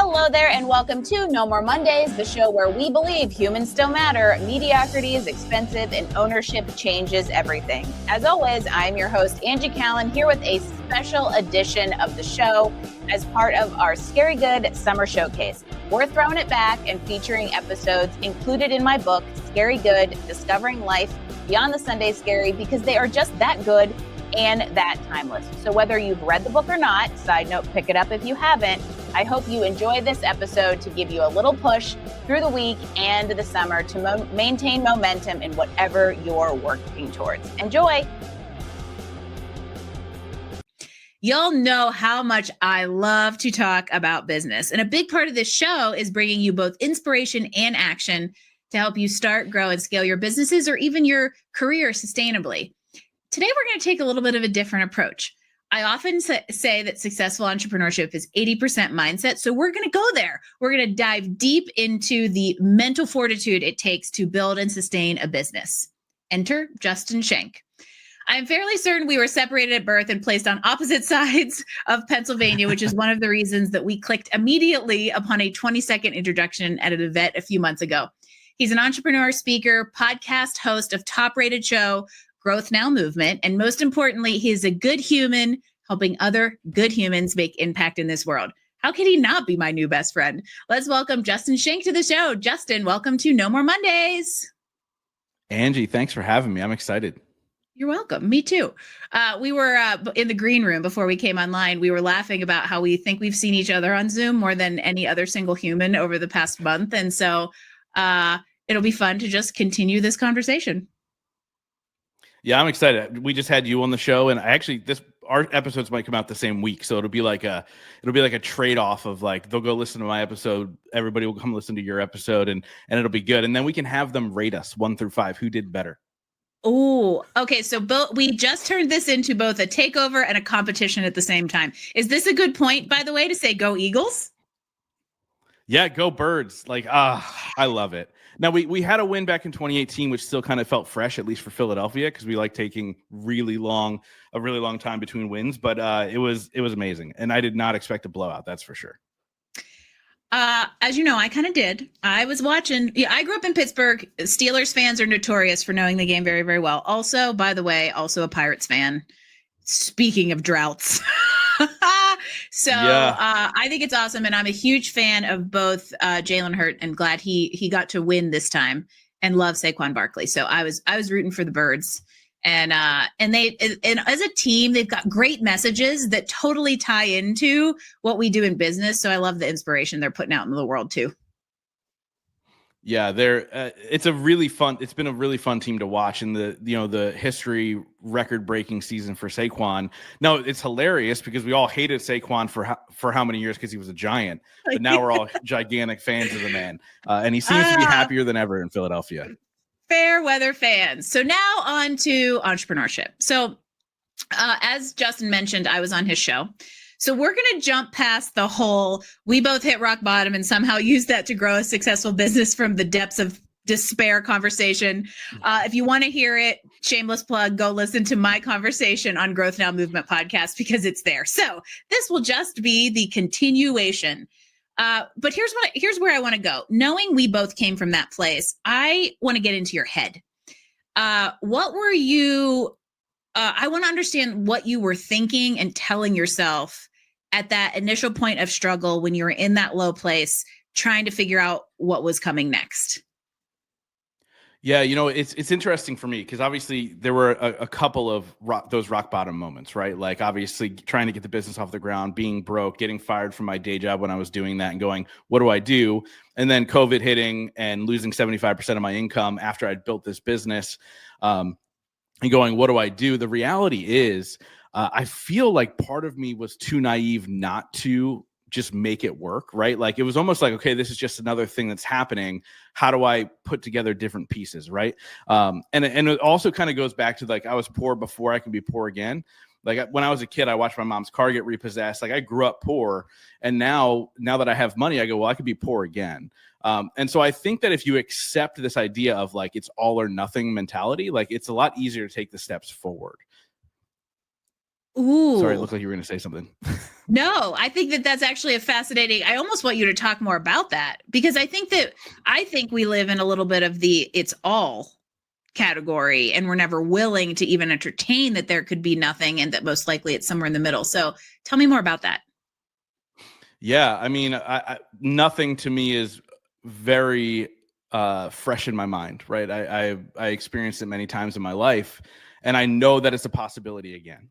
Hello there and welcome to No More Mondays, the show where we believe humans still matter, mediocrity is expensive, and ownership changes everything. As always, I'm your host, Angie Callen, here with a special edition of the show as part of our Scary Good Summer Showcase. We're throwing it back and featuring episodes included in my book, Scary Good, Discovering Life Beyond the Sunday Scary, because they are just that good and that timeless. So whether you've read the book or not, side note, pick it up if you haven't, I hope you enjoy this episode to give you a little push through the week and the summer to maintain momentum in whatever you're working towards. Enjoy. Y'all know how much I love to talk about business. And a big part of this show is bringing you both inspiration and action to help you start, grow, and scale your businesses or even your career sustainably. Today, we're going to take a little bit of a different approach. I often say that successful entrepreneurship is 80% mindset. So we're going to go there. We're going to dive deep into the mental fortitude it takes to build and sustain a business. Enter Justin Schenck. I'm fairly certain we were separated at birth and placed on opposite sides of Pennsylvania, which is one of the reasons that we clicked immediately upon a 20-second introduction at an event a few months ago. He's an entrepreneur, speaker, podcast host of top-rated show, Growth Now Movement. And most importantly, he is a good human helping other good humans make impact in this world. How could he not be my new best friend? Let's welcome Justin Schenck to the show. Justin, welcome to No More Mondays. Angie, thanks for having me. I'm excited. You're welcome. Me too. We were in the green room before we came online. We were laughing about how we think we've seen each other on Zoom more than any other single human over the past month. And so it'll be fun to just continue this conversation. Yeah, I'm excited. We just had you on the show, and our episodes might come out the same week, so it'll be like a trade-off of like they'll go listen to my episode, everybody will come listen to your episode, and it'll be good. And then we can have them rate us 1 through 5 who did better. Oh, okay. So we just turned this into both a takeover and a competition at the same time. Is this a good point, by the way, to say go Eagles? Yeah, go Birds. Like, I love it. Now, we had a win back in 2018, which still kind of felt fresh, at least for Philadelphia, because we like taking a really long time between wins. But it was amazing. And I did not expect a blowout. That's for sure. As you know, I kind of did. I was watching. Yeah, I grew up in Pittsburgh. Steelers fans are notorious for knowing the game very, very well. Also, by the way, also a Pirates fan. Speaking of droughts. So yeah. I think it's awesome. And I'm a huge fan of both Jalen Hurts and glad he got to win this time and love Saquon Barkley. So I was rooting for the Birds and as a team, they've got great messages that totally tie into what we do in business. So I love the inspiration they're putting out into the world too. Yeah, it's been a really fun team to watch, and the history record-breaking season for Saquon. Now it's hilarious because we all hated Saquon for how many years because he was a Giant, but now we're all gigantic fans of the man, and he seems to be happier than ever in Philadelphia. Fair weather fans. So now on to entrepreneurship. So as Justin mentioned, I was on his show. So we're going to jump past the whole, we both hit rock bottom and somehow use that to grow a successful business from the depths of despair conversation. If you want to hear it, shameless plug, go listen to my conversation on Growth Now Movement podcast because it's there. So this will just be the continuation. But here's where I want to go. Knowing we both came from that place, I want to get into your head. What were you... I want to understand what you were thinking and telling yourself at that initial point of struggle when you were in that low place, trying to figure out what was coming next. Yeah, it's interesting for me because obviously there were a couple of those rock bottom moments, right? Like obviously trying to get the business off the ground, being broke, getting fired from my day job when I was doing that and going, what do I do? And then COVID hitting and losing 75% of my income after I'd built this business. And going, what do I do? The reality is, I feel like part of me was too naive not to just make it work, right? Like it was almost like, okay, this is just another thing that's happening. How do I put together different pieces, right? And it also kind of goes back to like, I was poor before I can be poor again. Like when I was a kid, I watched my mom's car get repossessed. Like I grew up poor. And now that I have money, I go, well, I could be poor again. And so I think that if you accept this idea of like, it's all or nothing mentality, like it's a lot easier to take the steps forward. Sorry, it Ooh. looked like you were going to say something. No, I think that that's actually a fascinating. I almost want you to talk more about that, because I think we live in a little bit of the it's all category, and we're never willing to even entertain that there could be nothing, and that most likely it's somewhere in the middle. So tell me more about that. Yeah, I mean, nothing to me is very fresh in my mind, right? I experienced it many times in my life, and I know that it's a possibility again.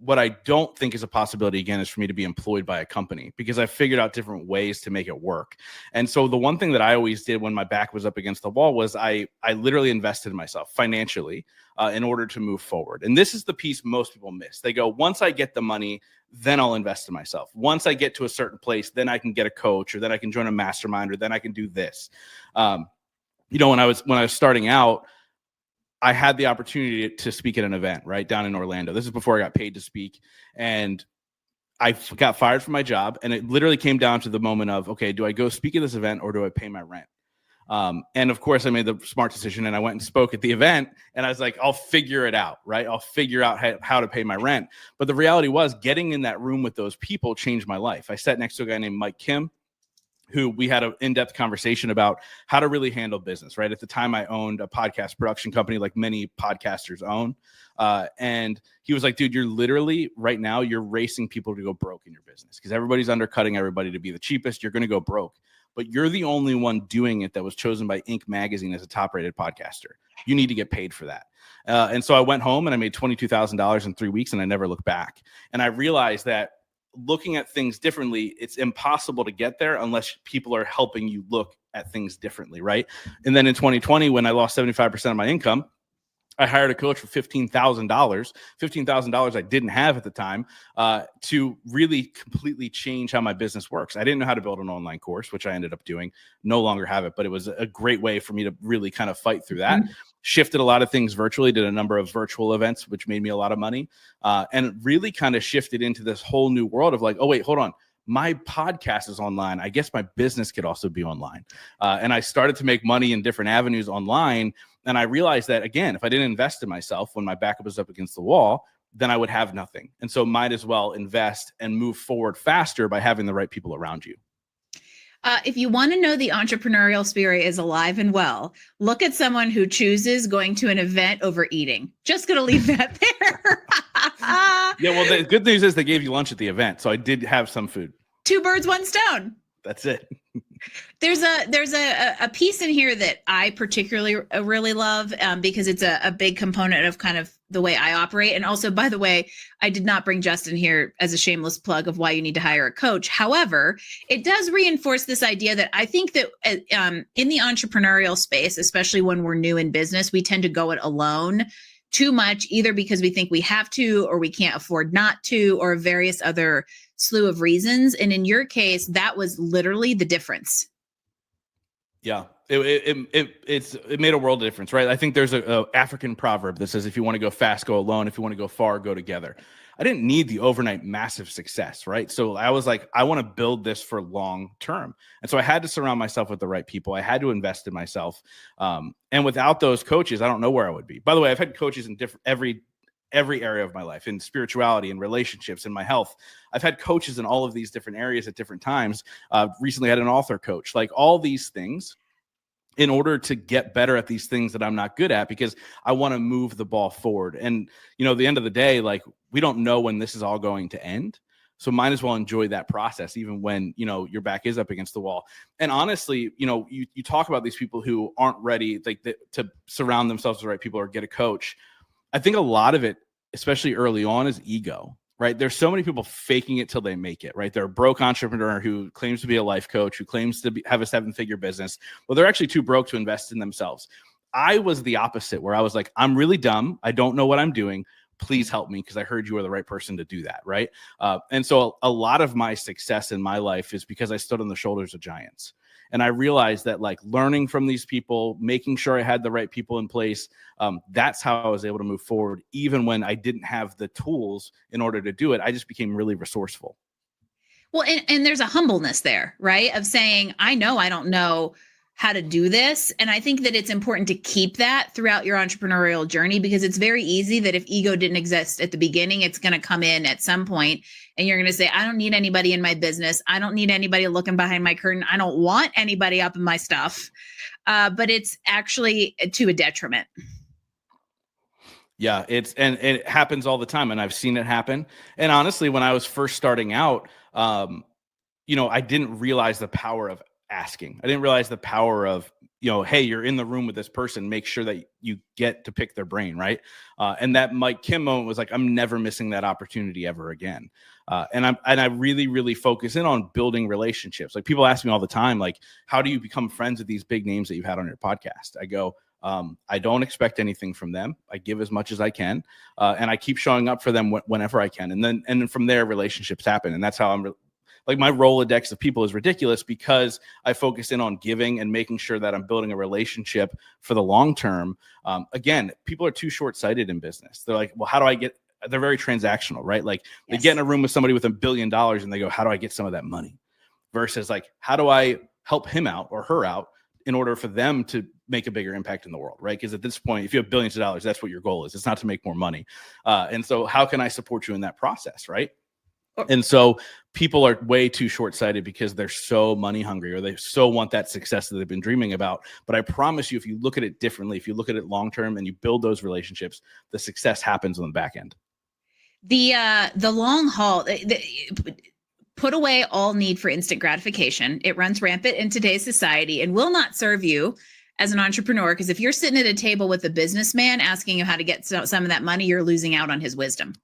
What I don't think is a possibility again is for me to be employed by a company, because I figured out different ways to make it work. And so the one thing that I always did when my back was up against the wall was I literally invested in myself financially in order to move forward. And this is the piece most people miss. They go, once I get the money, then I'll invest in myself. Once I get to a certain place, then I can get a coach, or then I can join a mastermind, or then I can do this. When I was starting out, I had the opportunity to speak at an event right down in Orlando. This is before I got paid to speak. And I got fired from my job. And it literally came down to the moment of, okay, do I go speak at this event, or do I pay my rent? And of course I made the smart decision, and I went and spoke at the event, and I was like, I'll figure it out, right? I'll figure out how to pay my rent. But the reality was, getting in that room with those people changed my life. I sat next to a guy named Mike Kim, who we had an in-depth conversation about how to really handle business, right? At the time, I owned a podcast production company like many podcasters own. And he was like, dude, you're literally right now, you're racing people to go broke in your business, because everybody's undercutting everybody to be the cheapest. You're going to go broke, but you're the only one doing it that was chosen by Inc. magazine as a top-rated podcaster. You need to get paid for that. And so I went home and I made $22,000 in 3 weeks, and I never looked back. And I realized that looking at things differently, it's impossible to get there unless people are helping you look at things differently, right? And then in 2020, when I lost 75% of my income, I hired a coach for $15,000 I didn't have at the time, to really completely change how my business works. I didn't know how to build an online course, which I ended up doing. No longer have it, but it was a great way for me to really kind of fight through that. Mm-hmm. Shifted a lot of things virtually, did a number of virtual events, which made me a lot of money, and really kind of shifted into this whole new world of like, oh, wait, hold on. My podcast is online. I guess my business could also be online. And I started to make money in different avenues online. And I realized that, again, if I didn't invest in myself when my back was up against the wall, then I would have nothing. And so might as well invest and move forward faster by having the right people around you. If you want to know the entrepreneurial spirit is alive and well, look at someone who chooses going to an event over eating. Just going to leave that there. Yeah, well, the good news is they gave you lunch at the event, so I did have some food. 2 birds, 1 stone. That's it. There's a piece in here that I particularly really love, because it's a big component of kind of the way I operate. And also, by the way, I did not bring Justin here as a shameless plug of why you need to hire a coach. However, it does reinforce this idea that I think that in the entrepreneurial space, especially when we're new in business, we tend to go it alone too much, either because we think we have to, or we can't afford not to, or various other slew of reasons. And in your case, that was literally the difference. Yeah, it made a world of difference, right? I think there's a African proverb that says, if you want to go fast, go alone. If you want to go far, go together. I didn't need the overnight massive success, right? So I was like, I want to build this for long term. And so I had to surround myself with the right people. I had to invest in myself. And without those coaches, I don't know where I would be. By the way, I've had coaches in every area of my life, in spirituality and relationships and my health. I've had coaches in all of these different areas at different times. Recently had an author coach, like all these things, in order to get better at these things that I'm not good at, because I want to move the ball forward. And, at the end of the day, like, we don't know when this is all going to end. So might as well enjoy that process, even when, your back is up against the wall. And honestly, you talk about these people who aren't ready, to surround themselves with the right people or get a coach. I think a lot of it, especially early on, is ego, right? There's so many people faking it till they make it, right? They're a broke entrepreneur who claims to be a life coach, who claims to have a 7-figure business. Well, they're actually too broke to invest in themselves. I was the opposite, where I was like, I'm really dumb. I don't know what I'm doing. Please help me, because I heard you are the right person to do that, right? And so a lot of my success in my life is because I stood on the shoulders of giants. And I realized that, like, learning from these people, making sure I had the right people in place, that's how I was able to move forward. Even when I didn't have the tools in order to do it, I just became really resourceful. Well, and there's a humbleness there, right? Of saying, I know I don't know how to do this. And I think that it's important to keep that throughout your entrepreneurial journey, because it's very easy that if ego didn't exist at the beginning, it's going to come in at some point and you're going to say, I don't need anybody in my business. I don't need anybody looking behind my curtain. I don't want anybody up in my stuff. But it's actually to a detriment. Yeah, and it happens all the time, and I've seen it happen. And honestly, when I was first starting out, I didn't realize the power of asking. I didn't realize the power of, hey, you're in the room with this person, make sure that you get to pick their brain, right? And that Mike Kim moment was like, I'm never missing that opportunity ever again. And I really, really focus in on building relationships. Like, people ask me all the time, like, how do you become friends with these big names that you've had on your podcast? I go, I don't expect anything from them. I give as much as I can, and I keep showing up for them whenever I can. And then from there, relationships happen. And that's how I'm like, my Rolodex of people is ridiculous, because I focus in on giving and making sure that I'm building a relationship for the long term. Again, people are too short-sighted in business. They're like, well, how do I get? They're very transactional, right? Like, they get in a room with somebody with $1 billion and they go, how do I get some of that money? Versus like, how do I help him out or her out in order for them to make a bigger impact in the world, right? Because at this point, if you have billions of dollars, that's what your goal is. It's not to make more money. And so how can I support you in that process, right? And so people are way too short-sighted because they're so money hungry, or they so want that success that they've been dreaming about. But I promise you, if you look at it differently, if you look at it long-term and you build those relationships, the success happens on the back end. The long haul, put away all need for instant gratification. It runs rampant in today's society and will not serve you as an entrepreneur. Because if you're sitting at a table with a businessman asking you how to get some of that money, you're losing out on his wisdom.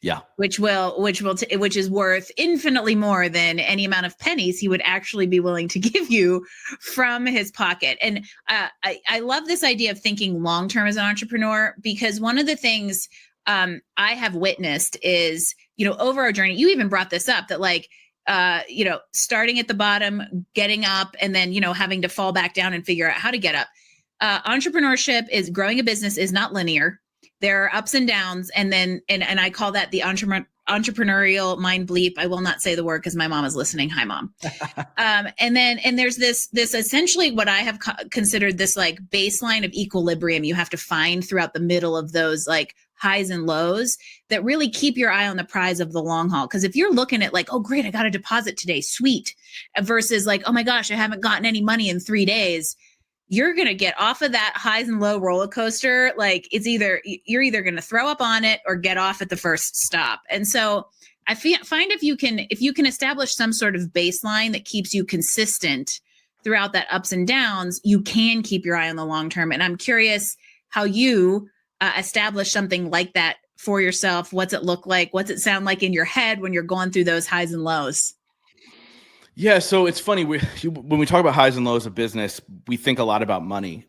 Yeah. Which is worth infinitely more than any amount of pennies he would actually be willing to give you from his pocket. And I love this idea of thinking long-term as an entrepreneur, because one of the things I have witnessed is, over our journey, you even brought this up, that like, starting at the bottom, getting up, and then, having to fall back down and figure out how to get up. Entrepreneurship is growing a business is not linear. There are ups and downs. And then, and I call that the entrepreneurial mind bleep. I will not say the word because my mom is listening. Hi, Mom. And there's this essentially what I have considered this like baseline of equilibrium you have to find throughout the middle of those like highs and lows that really keep your eye on the prize of the long haul. Because if you're looking at like, oh, great, I got a deposit today, sweet, versus like, oh my gosh, I haven't gotten any money in 3 days, you're going to get off of that highs and low roller coaster. Like, you're either going to throw up on it or get off at the first stop. And so I find if you can establish some sort of baseline that keeps you consistent throughout that ups and downs, you can keep your eye on the long term. And I'm curious how you establish something like that for yourself. What's it look like? What's it sound like in your head when you're going through those highs and lows? Yeah, so it's funny, when we talk about highs and lows of business, we think a lot about money.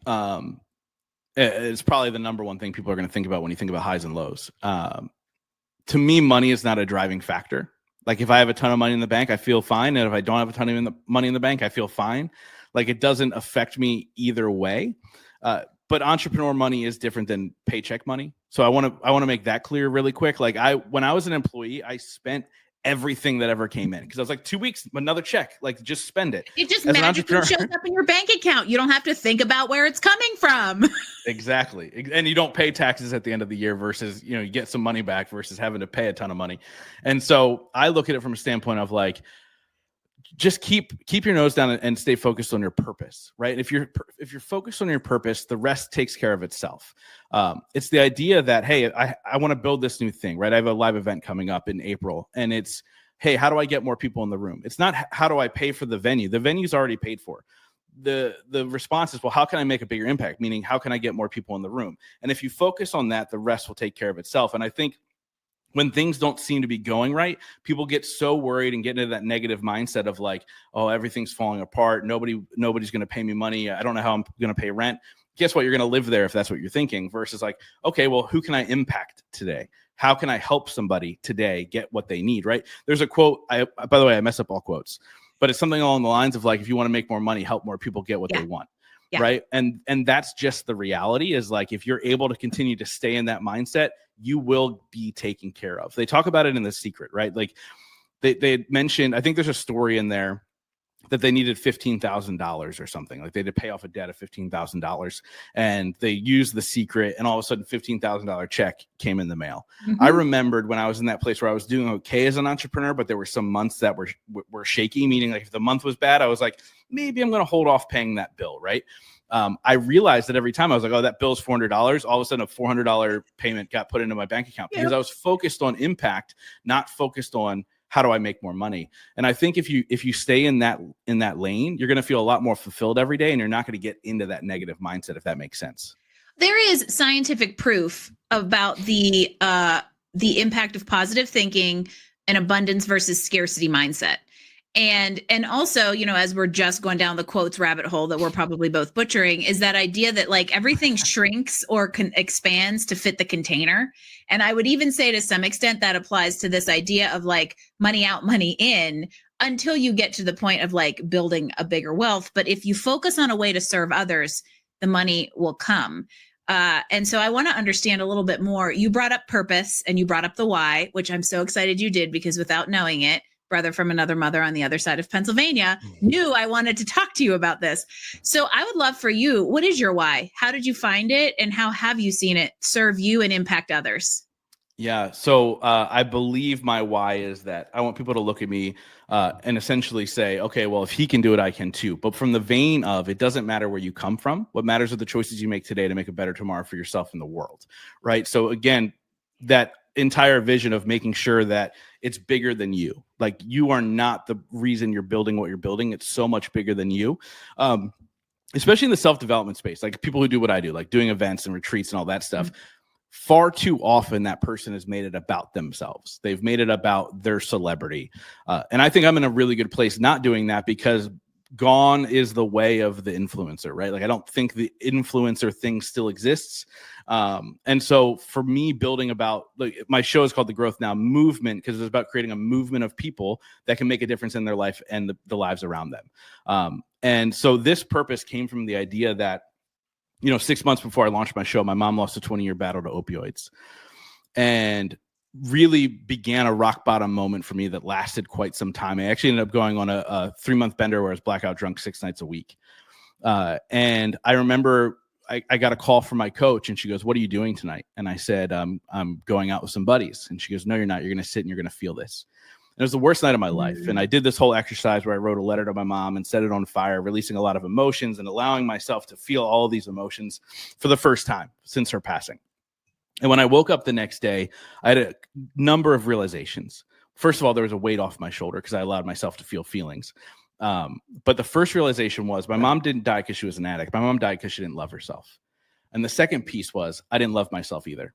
It's probably the number one thing people are going to think about when you think about highs and lows. To me, money is not a driving factor. Like, if I have a ton of money in the bank, I feel fine. And if I don't have a ton of money in the bank, I feel fine. Like, it doesn't affect me either way. But entrepreneur money is different than paycheck money. So I want to make that clear really quick. Like, when I was an employee, I spent everything that ever came in, because I was like, 2 weeks, another check, like, just spend it. It just magically shows up in your bank account. You don't have to think about where it's coming from. Exactly. And you don't pay taxes at the end of the year versus, you get some money back versus having to pay a ton of money. And so I look at it from a standpoint of like, just keep your nose down and stay focused on your purpose, right? If you're focused on your purpose, the rest takes care of itself. It's the idea that, hey, I want to build this new thing, right? I have a live event coming up in April, and it's, hey, how do I get more people in the room? It's not how do I pay for the venue? The venue's already paid for. The response is, well, how can I make a bigger impact? Meaning, how can I get more people in the room? And if you focus on that, the rest will take care of itself. And I think when things don't seem to be going right, people get so worried and get into that negative mindset of like, oh, everything's falling apart. Nobody's going to pay me money. I don't know how I'm going to pay rent. Guess what? You're going to live there if that's what you're thinking, versus like, okay, well, who can I impact today? How can I help somebody today get what they need, right? There's a quote. By the way, I mess up all quotes, but it's something along the lines of like, if you want to make more money, help more people get what they want. Yeah. Right. And that's just the reality, is like, if you're able to continue to stay in that mindset, you will be taken care of. They talk about it in The Secret, right? Like they mentioned, I think there's a story in there that they needed $15,000 or something. Like they had to pay off a debt of $15,000, and they used the secret, and all of a sudden $15,000 check came in the mail. I remembered when I was in that place where I was doing okay as an entrepreneur, but there were some months that were shaky, meaning like if the month was bad, I was like, maybe I'm going to hold off paying that bill, right? I realized that every time I was like, oh, that bill's $400. All of a sudden a $400 payment got put into my bank account because I was focused on impact, not focused on how do I make more money? And I think if you stay in that lane, you're going to feel a lot more fulfilled every day, and you're not going to get into that negative mindset, if that makes sense. There is scientific proof about the impact of positive thinking and abundance versus scarcity mindset. And also, you know, as we're just going down the quotes rabbit hole that we're probably both butchering, is that idea that like everything shrinks or expands to fit the container. And I would even say to some extent that applies to this idea of like money out, money in, until you get to the point of like building a bigger wealth. But if you focus on a way to serve others, the money will come. And so I want to understand a little bit more. You brought up purpose and you brought up the why, which I'm so excited you did, because without knowing it, brother from another mother on the other side of Pennsylvania knew I wanted to talk to you about this. So I would love for you, what is your why? How did you find it? And how have you seen it serve you and impact others? Yeah. So I believe my why is that I want people to look at me and essentially say, okay, well, if he can do it, I can too. But from the vein of, it doesn't matter where you come from. What matters are the choices you make today to make a better tomorrow for yourself and the world. Right. So again, that entire vision of making sure that it's bigger than you. Like you are not the reason you're building what you're building. It's so much bigger than you. Especially in the self-development space, like people who do what I do, like doing events and retreats and all that stuff. Far too often that person has made it about themselves. They've made it about their celebrity. And I think I'm in a really good place not doing that, because gone is the way of the influencer, right? Like I don't think the influencer thing still exists. And so for me, building about, like, my show is called The Growth Now Movement, because it's about creating a movement of people that can make a difference in their life and the lives around them. And so this purpose came from the idea that, 6 months before I launched my show, my mom lost a 20-year battle to opioids, and really began a rock bottom moment for me that lasted quite some time. I actually ended up going on a 3-month bender where I was blackout drunk 6 nights a week. And I remember I got a call from my coach, and she goes, "What are you doing tonight?" And I said, I'm going out with some buddies. And she goes, "No, you're not. You're going to sit and you're going to feel this." And it was the worst night of my life. And I did this whole exercise where I wrote a letter to my mom and set it on fire, releasing a lot of emotions and allowing myself to feel all of these emotions for the first time since her passing. And when I woke up the next day, I had a number of realizations. First of all, there was a weight off my shoulder because I allowed myself to feel feelings. But the first realization was my mom didn't die because she was an addict. My mom died because she didn't love herself. And the second piece was I didn't love myself either.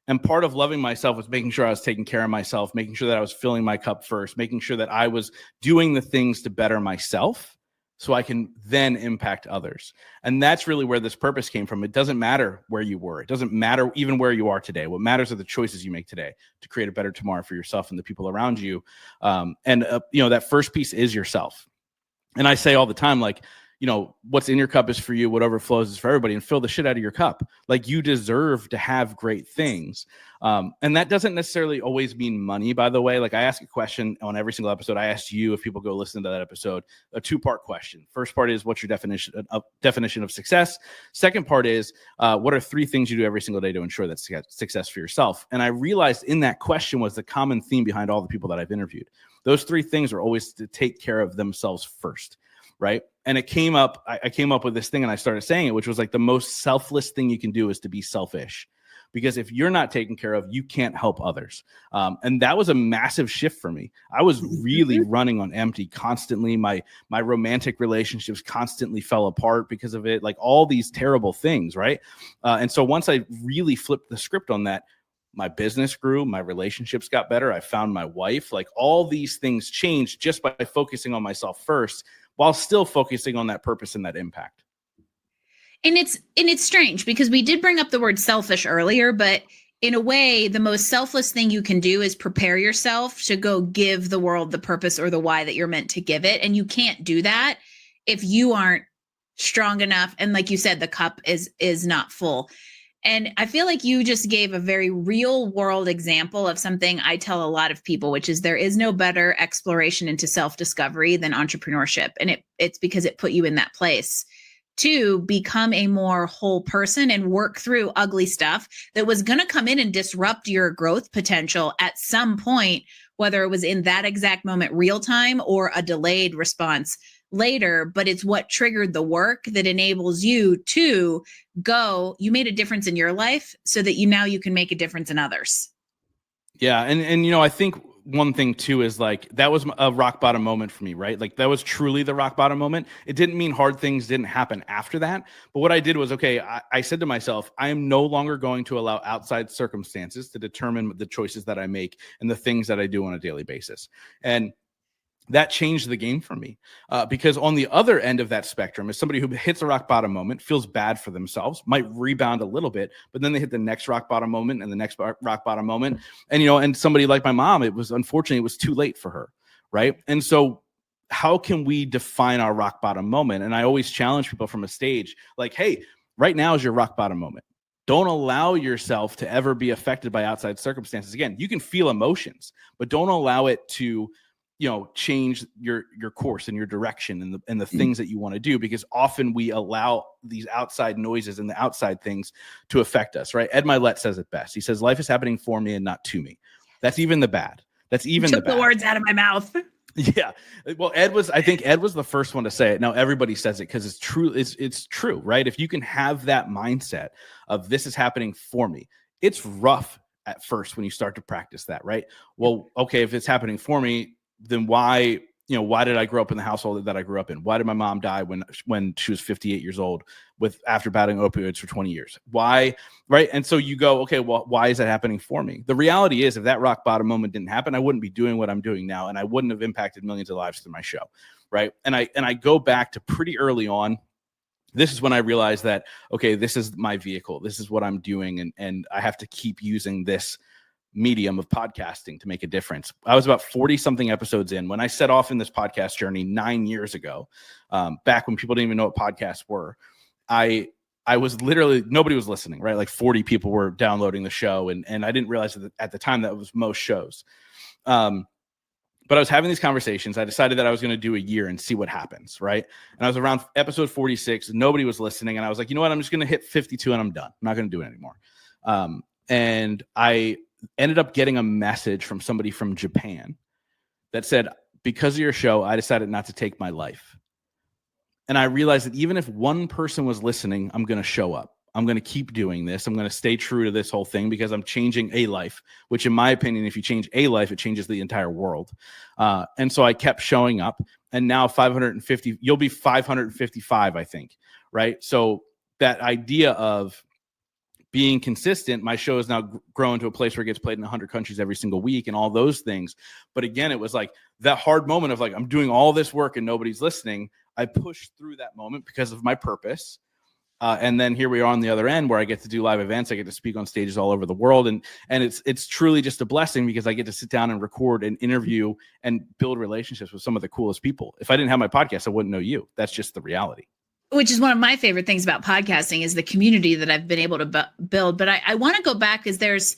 And part of loving myself was making sure I was taking care of myself, making sure that I was filling my cup first, making sure that I was doing the things to better myself so I can then impact others. And that's really where this purpose came from. It doesn't matter where you were. It doesn't matter even where you are today. What matters are the choices you make today to create a better tomorrow for yourself and the people around you. That first piece is yourself. And I say all the time, like, what's in your cup is for you. What overflows is for everybody, and fill the shit out of your cup. Like, you deserve to have great things. And that doesn't necessarily always mean money, by the way. Like, I ask a question on every single episode. I asked you, if people go listen to that episode, a 2-part question. First part is, what's your definition of success? Second part is, what are 3 things you do every single day to ensure that success for yourself? And I realized in that question was the common theme behind all the people that I've interviewed. Those 3 things are always to take care of themselves first. Right. And I came up with this thing, and I started saying it, which was like, the most selfless thing you can do is to be selfish, because if you're not taken care of, you can't help others. And that was a massive shift for me. I was really running on empty constantly. My romantic relationships constantly fell apart because of it, like all these terrible things. Right. And so once I really flipped the script on that, my business grew, my relationships got better. I found my wife. Like, all these things changed just by focusing on myself first, while still focusing on that purpose and that impact. And it's strange because we did bring up the word selfish earlier, but in a way, the most selfless thing you can do is prepare yourself to go give the world the purpose or the why that you're meant to give it. And you can't do that if you aren't strong enough. And like you said, the cup is not full. And I feel like you just gave a very real world example of something I tell a lot of people, which is there is no better exploration into self-discovery than entrepreneurship. And it's because it put you in that place to become a more whole person and work through ugly stuff that was going to come in and disrupt your growth potential at some point, whether it was in that exact moment, real time, or a delayed response later. But it's what triggered the work that enables you to go, you made a difference in your life so that you can make a difference in others. Yeah. And, I think one thing too is like, that was a rock bottom moment for me, right? Like that was truly the rock bottom moment. It didn't mean hard things didn't happen after that. But what I did was, okay, I said to myself, I am no longer going to allow outside circumstances to determine the choices that I make and the things that I do on a daily basis. And that changed the game for me, because on the other end of that spectrum is somebody who hits a rock bottom moment, feels bad for themselves, might rebound a little bit, but then they hit the next rock bottom moment and the next rock bottom moment. And, and somebody like my mom, unfortunately, it was too late for her. Right. And so how can we define our rock bottom moment? And I always challenge people from a stage like, hey, right now is your rock bottom moment. Don't allow yourself to ever be affected by outside circumstances. Again, you can feel emotions, but don't allow it to change your course and your direction and the things that you want to do, because often we allow these outside noises and the outside things to affect us, right? Ed Milet says it best. He says, life is happening for me and not to me. That's even the bad. That's even the bad. Took the words out of my mouth. Yeah. Well, I think Ed was the first one to say it. Now everybody says it because it's true. It's true, right? If you can have that mindset of this is happening for me, it's rough at first when you start to practice that, right? Well, okay, if it's happening for me, then why did I grow up in the household that I grew up in? Why did my mom die when she was 58 years old after battling opioids for 20 years? Why? Right. And so you go, okay, well, why is that happening for me? The reality is, if that rock bottom moment didn't happen, I wouldn't be doing what I'm doing now. And I wouldn't have impacted millions of lives through my show. Right. And I go back to pretty early on. This is when I realized that, okay, this is my vehicle. This is what I'm doing. And I have to keep using this medium of podcasting to make a difference. I was about 40 something episodes in when I set off in this podcast journey 9 years ago, back when people didn't even know what podcasts were. I was literally, nobody was listening, right? Like 40 people were downloading the show. And I didn't realize that at the time that was most shows. But I was having these conversations. I decided that I was going to do a year and see what happens, right? And I was around episode 46. Nobody was listening. And I was like, you know what? I'm just going to hit 52 and I'm done. I'm not going to do it anymore. And I ended up getting a message from somebody from Japan that said, because of your show, I decided not to take my life. And I realized that even if one person was listening, I'm going to show up. I'm going to keep doing this. I'm going to stay true to this whole thing because I'm changing a life, which in my opinion, if you change a life, it changes the entire world. And so I kept showing up, and now 550, you'll be 555, I think. Right. So that idea of being consistent, my show has now grown to a place where it gets played in 100 countries every single week and all those things. But again, it was like that hard moment of like, I'm doing all this work and nobody's listening. I pushed through that moment because of my purpose. And then here we are on the other end where I get to do live events. I get to speak on stages all over the world. And it's truly just a blessing because I get to sit down and record and interview and build relationships with some of the coolest people. If I didn't have my podcast, I wouldn't know you. That's just the reality. Which is one of my favorite things about podcasting is the community that I've been able to build. But I want to go back because there's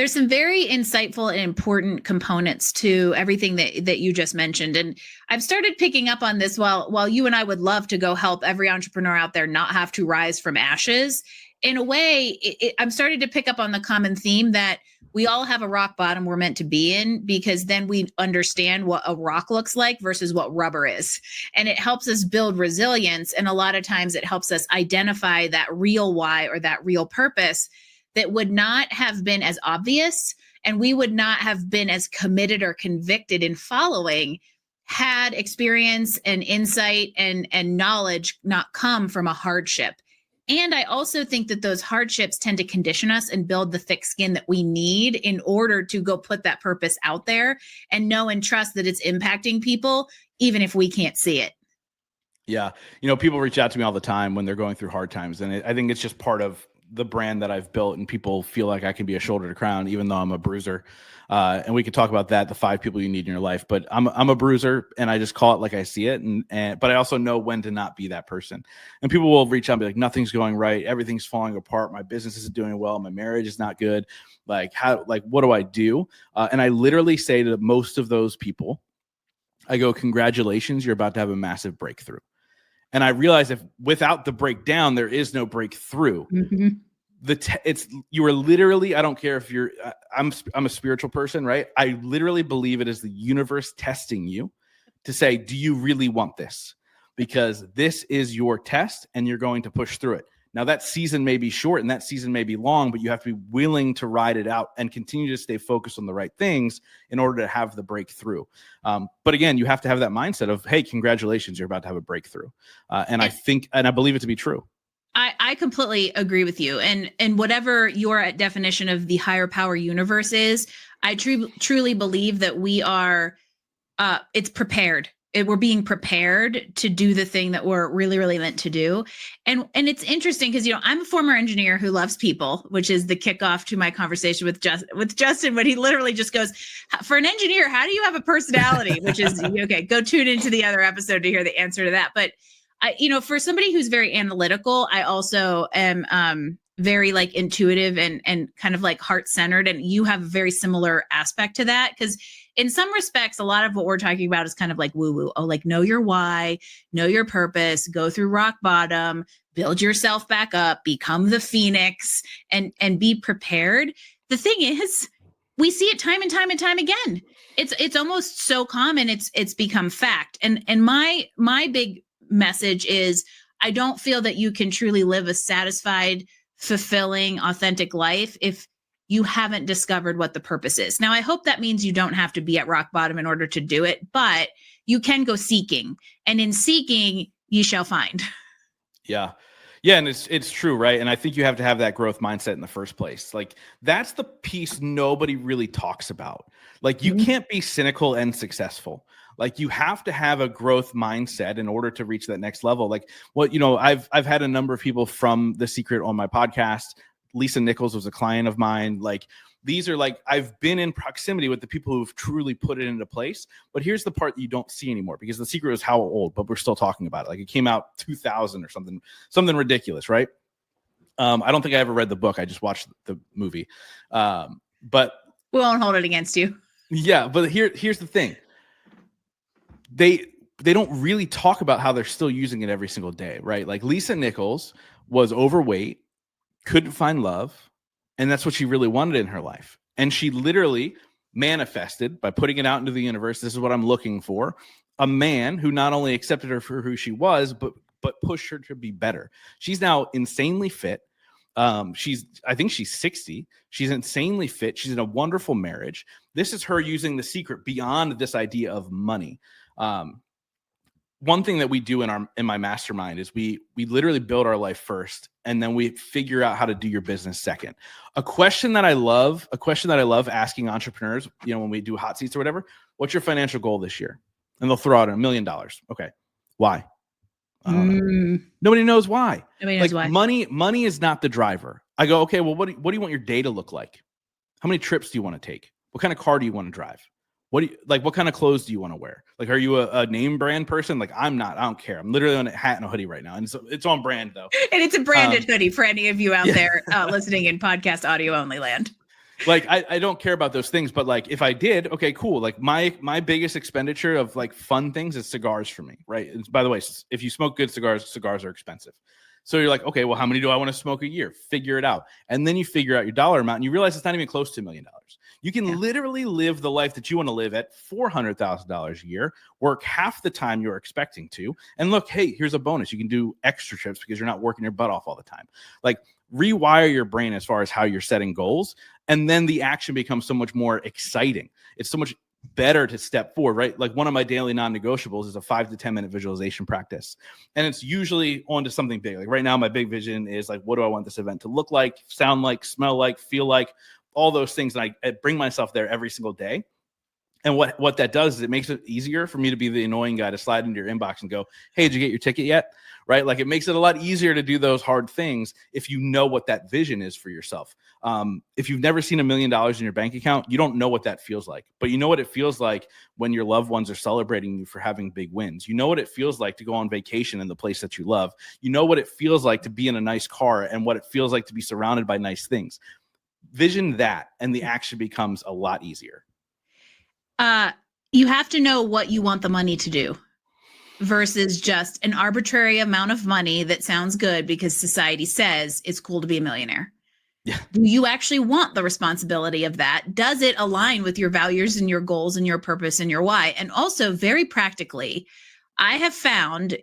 some very insightful and important components to everything that you just mentioned. And I've started picking up on this while you and I would love to go help every entrepreneur out there not have to rise from ashes. In a way, I'm starting to pick up on the common theme that we all have a rock bottom we're meant to be in, because then we understand what a rock looks like versus what rubber is. And it helps us build resilience. And a lot of times it helps us identify that real why or that real purpose that would not have been as obvious, and we would not have been as committed or convicted in following had experience and insight and knowledge not come from a hardship. And I also think that those hardships tend to condition us and build the thick skin that we need in order to go put that purpose out there and know and trust that it's impacting people, even if we can't see it. Yeah. People reach out to me all the time when they're going through hard times. And I think it's just part of the brand that I've built, and people feel like I can be a shoulder to crown, even though I'm a bruiser. And we could talk about that, the 5 people you need in your life, but I'm a bruiser, and I just call it like I see it. But I also know when to not be that person. And people will reach out and be like, nothing's going right. Everything's falling apart. My business isn't doing well. My marriage is not good. Like what do I do? And I literally say to most of those people, I go, congratulations, you're about to have a massive breakthrough. And I realize if without the breakdown, there is no breakthrough. Mm-hmm. You are literally, I don't care if you're, I'm a spiritual person, right? I literally believe it is the universe testing you to say, do you really want this? Because this is your test and you're going to push through it. Now that season may be short and that season may be long, but you have to be willing to ride it out and continue to stay focused on the right things in order to have the breakthrough. But again, you have to have that mindset of, hey, congratulations, you're about to have a breakthrough. And I believe it to be true. I completely agree with you. And whatever your definition of the higher power universe is, I truly believe that we are, it's prepared. We're being prepared to do the thing that we're really, really meant to do. And it's interesting because, I'm a former engineer who loves people, which is the kickoff to my conversation with Justin, when he literally just goes, for an engineer, how do you have a personality? Which is, okay, go tune into the other episode to hear the answer to that. But for somebody who's very analytical, I also am very like intuitive and kind of like heart-centered. And you have a very similar aspect to that, because in some respects, a lot of what we're talking about is kind of like woo-woo. Oh, like know your why, know your purpose, go through rock bottom, build yourself back up, become the phoenix, and be prepared. The thing is, we see it time and time and time again. It's almost so common. It's become fact. And my big message is, I don't feel that you can truly live a satisfied, fulfilling, authentic life if you haven't discovered what the purpose is. Now, I hope that means you don't have to be at rock bottom in order to do it, but you can go seeking, and in seeking, ye shall find. Yeah. Yeah. And it's true. Right. And I think you have to have that growth mindset in the first place. Like that's the piece nobody really talks about. Like you can't be cynical and successful. Like you have to have a growth mindset in order to reach that next level. Like I've had a number of people from The Secret on my podcast. Lisa Nichols was a client of mine. Like these are like, I've been in proximity with the people who've truly put it into place. But here's the part that you don't see anymore, because The Secret was how old, but we're still talking about it. Like it came out 2000 or something ridiculous, right? I don't think I ever read the book. I just watched the movie. But we won't hold it against you. Yeah. But here's the thing. They don't really talk about how they're still using it every single day, right? Like Lisa Nichols was overweight, couldn't find love, and that's what she really wanted in her life. And she literally manifested by putting it out into the universe. This is what I'm looking for. A man who not only accepted her for who she was, but pushed her to be better. She's now insanely fit. I think she's 60. She's insanely fit. She's in a wonderful marriage. This is her using The Secret beyond this idea of money. One thing that we do in my mastermind is we literally build our life first, and then we figure out how to do your business second. A question that I love asking entrepreneurs, when we do hot seats or whatever, what's your financial goal this year? And they'll throw out $1 million. Okay. Why? I don't know. Nobody knows why. Nobody knows why. Money is not the driver. I go, okay, well, what do you want your day to look like? How many trips do you want to take? What kind of car do you want to drive? What kind of clothes do you want to wear? Like, are you a name brand person? Like, I'm not. I don't care. I'm literally on a hat and a hoodie right now, and so it's on brand though. And it's a branded hoodie for any of you out there listening in podcast audio only land. Like, I don't care about those things, but like, if I did, okay, cool. Like my biggest expenditure of like fun things is cigars for me, right? And by the way, if you smoke good cigars are expensive. So you're like, okay, well, how many do I want to smoke a year? Figure it out. And then you figure out your dollar amount and you realize it's not even close to $1 million. You can literally live the life that you want to live at $400,000 a year, work half the time you're expecting to. And look, hey, here's a bonus. You can do extra trips because you're not working your butt off all the time. Like rewire your brain as far as how you're setting goals. And then the action becomes so much more exciting. It's so much better to step forward, right? Like one of my daily non-negotiables is a 5 to 10 minute visualization practice. And it's usually onto something big. Like right now, my big vision is like, what do I want this event to look like, sound like, smell like, feel like, all those things. And I bring myself there every single day. And what that does is it makes it easier for me to be the annoying guy to slide into your inbox and go, hey, did you get your ticket yet? Right? Like it makes it a lot easier to do those hard things if you know what that vision is for yourself. If you've never seen $1 million in your bank account, you don't know what that feels like. But you know what it feels like when your loved ones are celebrating you for having big wins. You know what it feels like to go on vacation in the place that you love. You know what it feels like to be in a nice car and what it feels like to be surrounded by nice things. Vision that, and the action becomes a lot easier. You have to know what you want the money to do versus just an arbitrary amount of money that sounds good because society says it's cool to be a millionaire. Yeah. Do you actually want the responsibility of that? Does it align with your values and your goals and your purpose and your why? And also, very practically, I have found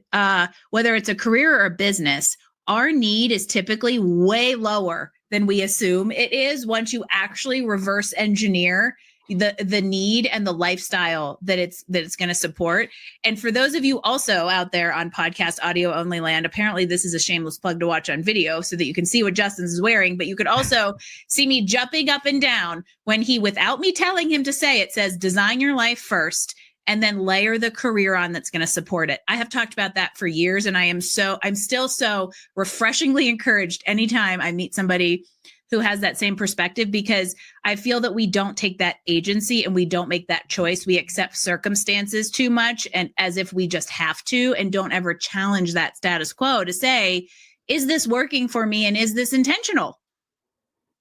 whether it's a career or a business, our need is typically way lower than we assume it is once you actually reverse engineer the need and the lifestyle that it's going to support. And for those of you also out there on podcast audio only land, apparently this is a shameless plug to watch on video so that you can see what Justin's wearing, but you could also see me jumping up and down when he, without me telling him to say it, says design your life first and then layer the career on that's going to support it. I have talked about that for years, and I'm still so refreshingly encouraged anytime I meet somebody who has that same perspective, because I feel that we don't take that agency and we don't make that choice. We accept circumstances too much and as if we just have to, and don't ever challenge that status quo to say, is this working for me? And is this intentional?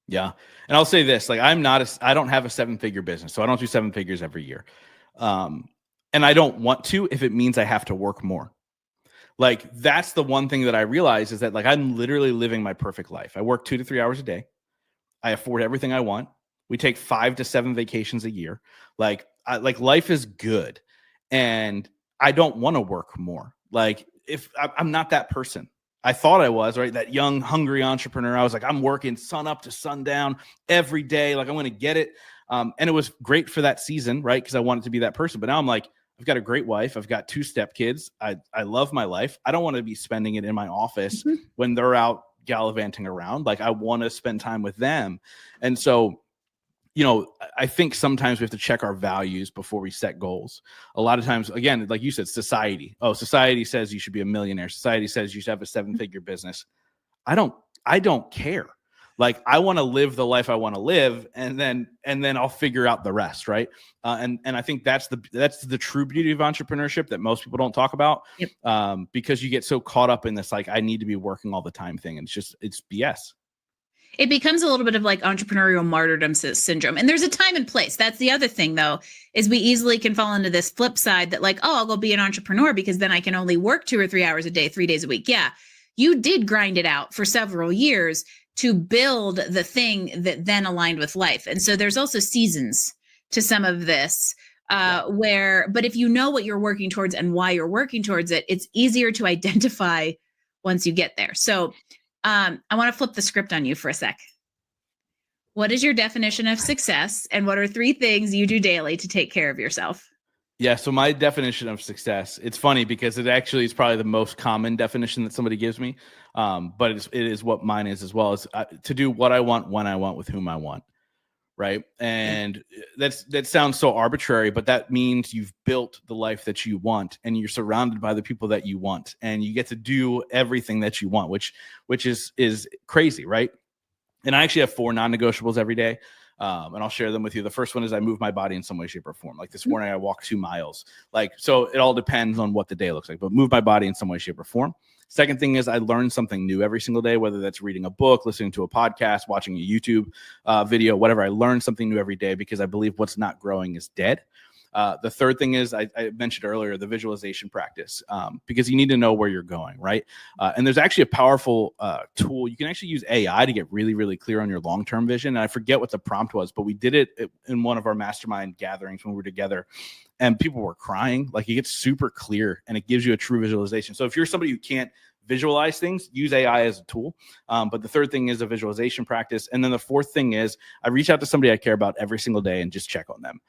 Yeah. And I'll say this, like, I don't have a 7-figure business, so I don't do 7 figures every year. And I don't want to, if it means I have to work more. Like, that's the one thing that I realize is that, like, I'm literally living my perfect life. I work 2 to 3 hours a day. I afford everything I want. We take 5 to 7 vacations a year. Like life is good, and I don't want to work more. Like, if I'm not that person. I thought I was, right? That young, hungry entrepreneur. I was like, I'm working sun up to sundown every day. Like, I'm going to get it. And it was great for that season, right? Because I wanted to be that person. But now I'm like, I've got a great wife. I've got 2 stepkids. I love my life. I don't want to be spending it in my office when they're out gallivanting around. Like, I want to spend time with them. And so, you know, I think sometimes we have to check our values before we set goals. A lot of times, again, like you said, society. Oh, society says you should be a millionaire. Society says you should have a 7-figure business. I don't care. Like, I want to live the life I want to live, and then I'll figure out the rest, right? And I think that's the true beauty of entrepreneurship that most people don't talk about. Yep. Because you get so caught up in this, like, I need to be working all the time thing, and it's BS. It becomes a little bit of like entrepreneurial martyrdom syndrome. And there's a time and place. That's the other thing, though, is we easily can fall into this flip side that, like, oh, I'll go be an entrepreneur because then I can only work 2 or 3 hours a day, 3 days a week. Yeah, you did grind it out for several years to build the thing that then aligned with life. And so there's also seasons to some of this but if you know what you're working towards and why you're working towards it, it's easier to identify once you get there. So I want to flip the script on you for a sec. What is your definition of success? And what are 3 things you do daily to take care of yourself? Yeah. So my definition of success, it's funny because it actually is probably the most common definition that somebody gives me. But it is what mine is as well, as to do what I want, when I want, with whom I want. Right. And that sounds so arbitrary, but that means you've built the life that you want, and you're surrounded by the people that you want, and you get to do everything that you want, which is crazy. Right. And I actually have 4 non-negotiables every day. And I'll share them with you. The first one is I move my body in some way, shape, or form. Like this morning, I walked 2 miles. Like, so it all depends on what the day looks like, but move my body in some way, shape, or form. Second thing is I learn something new every single day, whether that's reading a book, listening to a podcast, watching a YouTube video, whatever. I learn something new every day because I believe what's not growing is dead. The third thing is I mentioned earlier, the visualization practice, because you need to know where you're going, right? And there's actually a powerful tool. You can actually use AI to get really, really clear on your long-term vision. And I forget what the prompt was, but we did it in one of our mastermind gatherings when we were together, and people were crying. Like, it gets super clear and it gives you a true visualization. So if you're somebody who can't visualize things, use AI as a tool. But the third thing is a visualization practice. And then the fourth thing is I reach out to somebody I care about every single day and just check on them.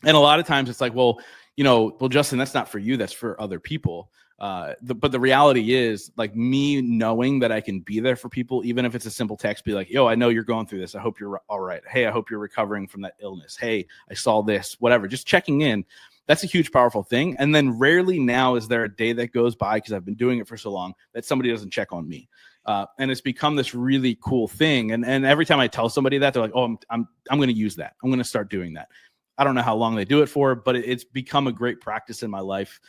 And a lot of times it's like, well, well, Justin, that's not for you. That's for other people. But the reality is, like, me knowing that I can be there for people, even if it's a simple text, be like, yo, I know you're going through this. I hope you're all right. Hey, I hope you're recovering from that illness. Hey, I saw this, whatever, just checking in. That's a huge, powerful thing. And then rarely now is there a day that goes by, because I've been doing it for so long, that somebody doesn't check on me. And it's become this really cool thing. And every time I tell somebody that, they're like, oh, I'm going to use that. I'm going to start doing that. I don't know how long they do it for, but it's become a great practice in my life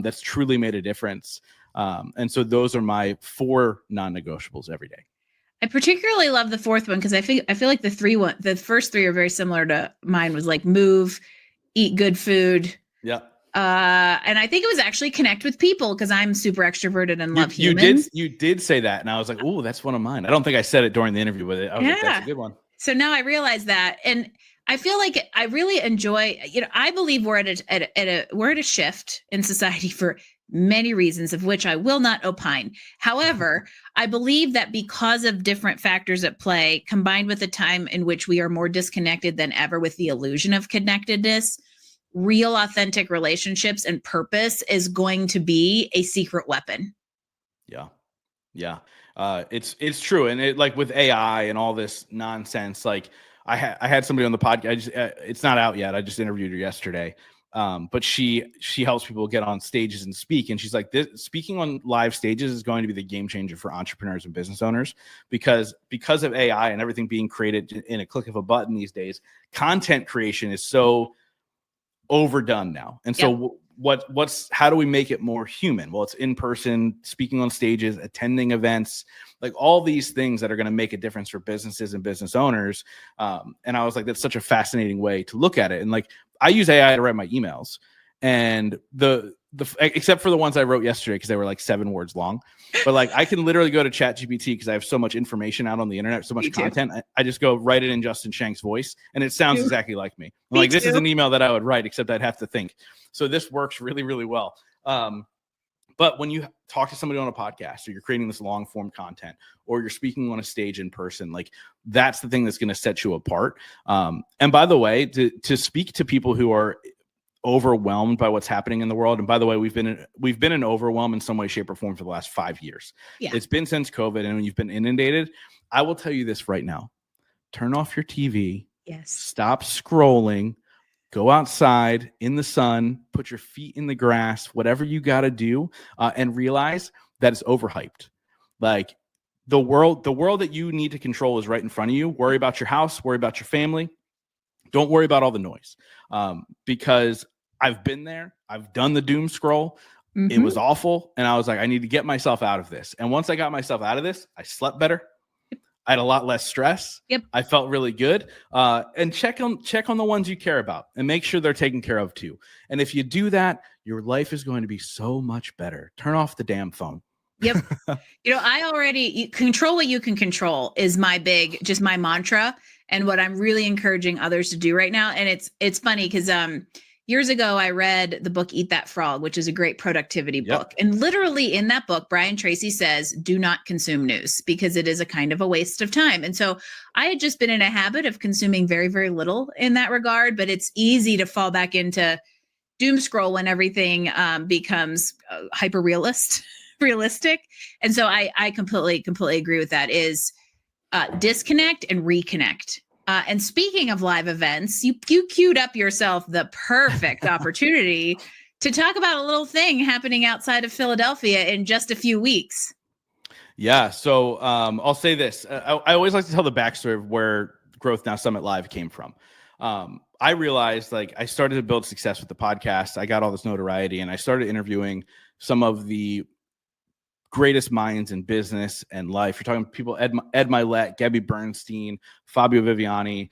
that's truly made a difference. And so those are my 4 non-negotiables every day. I particularly love the 4th one, because I feel like the first 3 are very similar to mine. Was like move, eat good food. Yeah. And I think it was actually connect with people, because I'm super extroverted and love humans. You did say that, and I was like, oh, that's one of mine. I don't think I said it during the interview, but I was like, that's a good one. So now I realize that, and I feel like I really enjoy. I believe we're at a shift in society for many reasons, of which I will not opine. However, I believe that because of different factors at play, combined with a time in which we are more disconnected than ever with the illusion of connectedness, real authentic relationships and purpose is going to be a secret weapon. Yeah. It's true. And it, like, with AI and all this nonsense, like I had somebody on the podcast. It's not out yet. I just interviewed her yesterday. But she helps people get on stages and speak. And she's like, speaking on live stages is going to be the game changer for entrepreneurs and business owners, because of AI and everything being created in a click of a button these days. Content creation is so overdone now. And so how do we make it more human? Well, it's in person, speaking on stages, attending events, like all these things that are going to make a difference for businesses and business owners. And I was like, that's such a fascinating way to look at it. And like, I use AI to write my emails, and except for the ones I wrote yesterday, because they were like 7 words long, but like I can literally go to ChatGPT, because I have so much information out on the internet, so much content. I just go write it in Justin Schenck's voice, and it sounds exactly like me. I'm like, this is an email that I would write, except I'd have to think. So this works really, really well. But when you talk to somebody on a podcast, or you're creating this long form content, or you're speaking on a stage in person, like that's the thing that's going to set you apart. And by the way, to speak to people who are overwhelmed by what's happening in the world. And by the way, we've been in overwhelm in some way, shape, or form for the last 5 years. Yeah. It's been since COVID, and when you've been inundated, I will tell you this right now: turn off your TV. Yes. Stop scrolling. Go outside in the sun, put your feet in the grass, whatever you got to do, and realize that it's overhyped. Like the world that you need to control is right in front of you. Worry about your house, worry about your family. Don't worry about all the noise, because I've been there. I've done the doom scroll. Mm-hmm. It was awful. And I was like, I need to get myself out of this. And once I got myself out of this, I slept better. I had a lot less stress. Yep. I felt really good. And check on the ones you care about, and make sure they're taken care of too. And if you do that, your life is going to be so much better. Turn off the damn phone. Yep. Control what you can control is my mantra, and what I'm really encouraging others to do right now. And it's funny, because years ago, I read the book Eat That Frog, which is a great productivity book. And literally in that book, Brian Tracy says, do not consume news, because it is a kind of a waste of time. And so I had just been in a habit of consuming very, very little in that regard, but it's easy to fall back into doom scroll when everything becomes hyper realistic. And so I completely agree with that, is disconnect and reconnect. And speaking of live events, you queued up yourself the perfect opportunity to talk about a little thing happening outside of Philadelphia in just a few weeks. Yeah. So I'll say this. I always like to tell the backstory of where Growth Now Summit Live came from. I realized, like, I started to build success with the podcast. I got all this notoriety, and I started interviewing some of the greatest minds in business and life. You're talking people, Ed Milet, Gabby Bernstein, Fabio Viviani,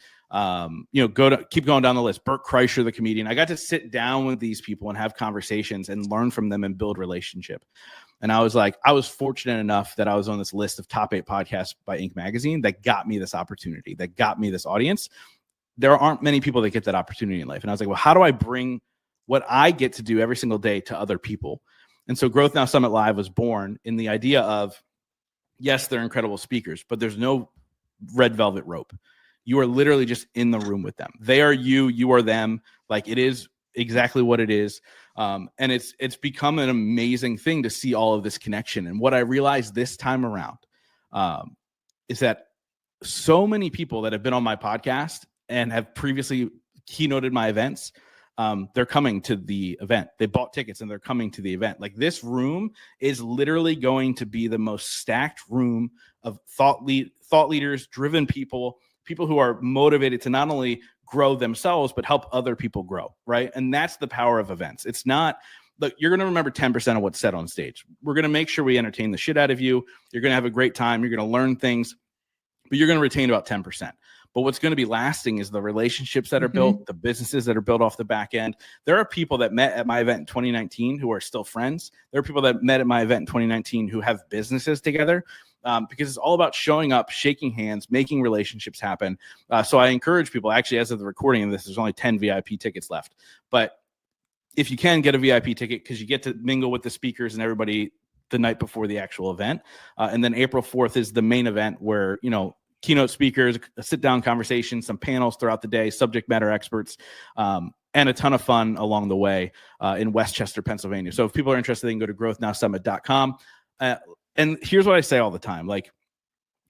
keep going down the list. Bert Kreischer, the comedian. I got to sit down with these people and have conversations and learn from them and build relationship. And I was fortunate enough that I was on this list of top 8 podcasts by Inc. magazine that got me this opportunity, that got me this audience. There aren't many people that get that opportunity in life. And I was like, well, how do I bring what I get to do every single day to other people? And so Growth Now Summit Live was born in the idea of, yes, they're incredible speakers, but there's no red velvet rope. You are literally just in the room with them. They are you, you are them. Like, it is exactly what it is. And it's become an amazing thing to see all of this connection. And what I realized this time around is that so many people that have been on my podcast and have previously keynoted my events, they're coming to the event. They bought tickets and they're coming to the event. Like, this room is literally going to be the most stacked room of thought leaders, driven people who are motivated to not only grow themselves, but help other people grow, right? And that's the power of events. It's not, look, you're going to remember 10% of what's said on stage. We're going to make sure we entertain the shit out of you. You're going to have a great time. You're going to learn things, but you're going to retain about 10%. But what's going to be lasting is the relationships that are built, the businesses that are built off the back end. There are people that met at my event in 2019 who are still friends. There are people that met at my event in 2019 who have businesses together, because it's all about showing up, shaking hands, making relationships happen. So I encourage people, actually, as of the recording of this, there's only 10 VIP tickets left. But if you can get a VIP ticket, because you get to mingle with the speakers and everybody the night before the actual event. And then April 4th is the main event where, keynote speakers, a sit-down conversation, some panels throughout the day, subject matter experts, and a ton of fun along the way in Westchester, Pennsylvania. So if people are interested, they can go to growthnowsummit.com. And here's what I say all the time, like,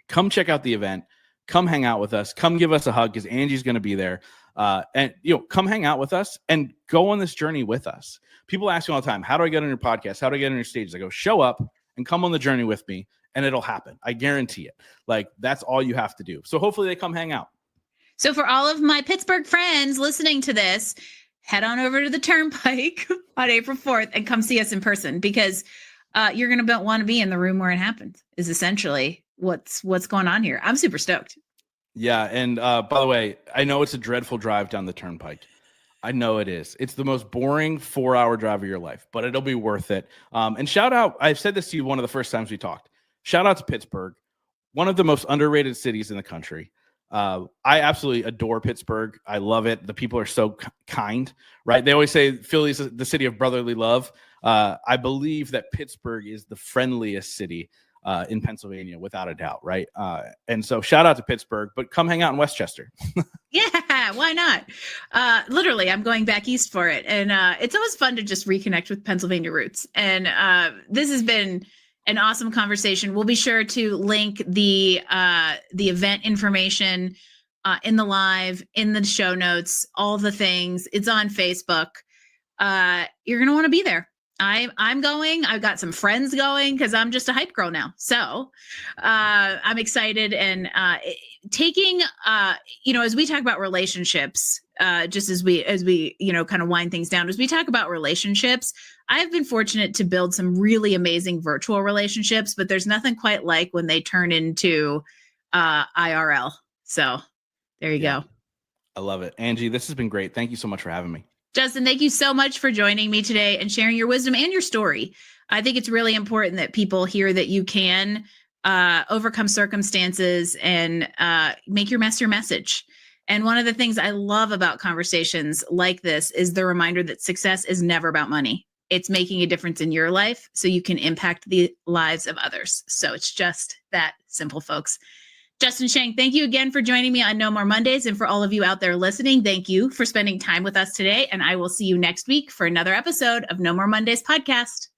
come check out the event, come hang out with us, come give us a hug, because Angie's going to be there. And come hang out with us and go on this journey with us. People ask me all the time, how do I get on your podcast? How do I get on your stage? I go, show up and come on the journey with me, and it'll happen. I guarantee it. Like, that's all you have to do. So hopefully they come hang out. So for all of my Pittsburgh friends listening to this, head on over to the Turnpike on April 4th and come see us in person, because you're going to want to be in the room where it happens, is essentially what's going on here. I'm super stoked. Yeah. And by the way, I know it's a dreadful drive down the Turnpike. I know it is. It's the most boring 4-hour drive of your life, but it'll be worth it. And shout out, I've said this to you one of the first times we talked. Shout out to Pittsburgh, one of the most underrated cities in the country. I absolutely adore Pittsburgh. I love it. The people are so kind, right? They always say Philly's the city of brotherly love. I believe that Pittsburgh is the friendliest city in Pennsylvania, without a doubt, right? And so shout out to Pittsburgh, but come hang out in Westchester. Yeah, why not? Literally, I'm going back east for it. And it's always fun to just reconnect with Pennsylvania roots. And this has been an awesome conversation. We'll be sure to link the event information in the live, in the show notes, all the things. It's on Facebook. You're going to want to be there. I'm going. I've got some friends going, because I'm just a hype girl now. So I'm excited, and taking, as we talk about relationships, just as we kind of wind things down, as we talk about relationships, I've been fortunate to build some really amazing virtual relationships, but there's nothing quite like when they turn into IRL. So there you go. I love it. Angie, this has been great. Thank you so much for having me. Justin, thank you so much for joining me today and sharing your wisdom and your story. I think it's really important that people hear that you can overcome circumstances and make your mess your message. And one of the things I love about conversations like this is the reminder that success is never about money. It's making a difference in your life so you can impact the lives of others. So it's just that simple, folks. Justin Schenck, thank you again for joining me on No More Mondays. And for all of you out there listening, thank you for spending time with us today. And I will see you next week for another episode of No More Mondays podcast.